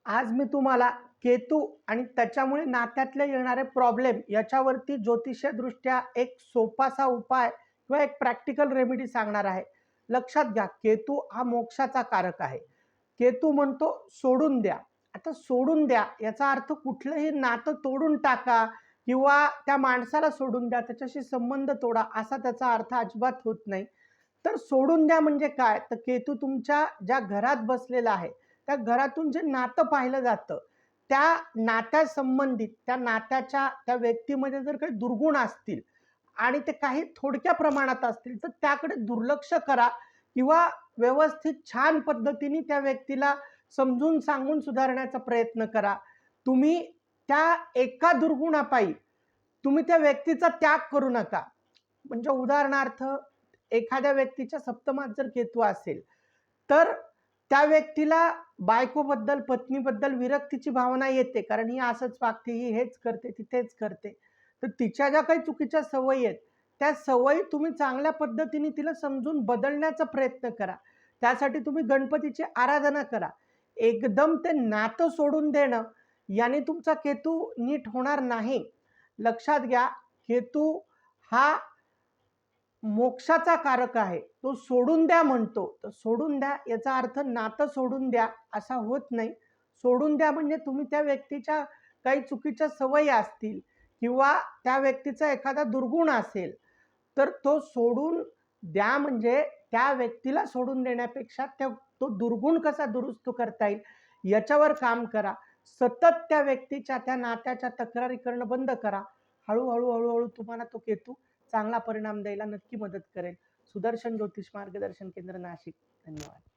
आज मी तुम्हाला केतू आणि त्याच्यामुळे नात्यातले येणारे प्रॉब्लेम याच्यावरती ज्योतिषदृष्ट्या एक सोपासा उपाय किंवा एक प्रॅक्टिकल रेमेडी सांगणार आहे. लक्षात घ्या, केतू हा मोक्षाचा कारक आहे. केतू म्हणतो सोडून द्या. आता सोडून द्या याचा अर्थ कुठलंही नातं तोडून टाका किंवा त्या माणसाला सोडून द्या, त्याच्याशी संबंध तोडा असा त्याचा अर्थ अजिबात होत नाही. तर सोडून द्या म्हणजे काय? तर केतू तुमच्या ज्या घरात बसलेला आहे, त्या घरातून जे नातं पाहिलं जातं, त्या नात्यासंबंधित त्या नात्याच्या त्या व्यक्तीमध्ये जर काही दुर्गुण असतील आणि ते काही थोडक्या प्रमाणात असतील, तर त्याकडे दुर्लक्ष करा किंवा व्यवस्थित छान पद्धतीने त्या व्यक्तीला समजून सांगून सुधारण्याचा प्रयत्न करा. तुम्ही त्या एका दुर्गुणापायी तुम्ही त्या व्यक्तीचा त्याग करू नका. म्हणजे उदाहरणार्थ, एखाद्या व्यक्तीच्या सप्तमात जर केतू असेल, तर त्या व्यक्तीला बायकोबद्दल, पत्नीबद्दल विरक्तीची भावना येते. कारण ही असंच वागते, ही हेच करते, ती तेच करते. तर तिच्या ज्या काही चुकीच्या सवयी आहेत, त्या सवयी तुम्ही चांगल्या पद्धतीने तिला समजून बदलण्याचा प्रयत्न करा. त्यासाठी तुम्ही गणपतीची आराधना करा. एकदम ते नातं सोडून देणं, याने तुमचा केतू नीट होणार नाही. लक्षात घ्या, केतू हा मोक्षाचा कारक आहे. तो सोडून द्या म्हणतो. तर सोडून द्या याचा अर्थ नातं सोडून द्या असा होत नाही. सोडून द्या म्हणजे तुम्ही त्या व्यक्तीच्या काही चुकीच्या सवयी असतील किंवा त्या व्यक्तीचा एखादा दुर्गुण असेल, तर तो सोडून द्या म्हणजे त्या व्यक्तीला सोडून देण्यापेक्षा तो दुर्गुण कसा दुरुस्त करता येईल याच्यावर काम करा. सतत त्या व्यक्तीच्या, त्या नात्याच्या तक्रारी करणं बंद करा. हळू-हळू तुम्हाला तो केतू चांगला परिणाम द्यायला नक्की मदत करेल. सुदर्शन ज्योतिष मार्गदर्शन केंद्र, नाशिक. धन्यवाद.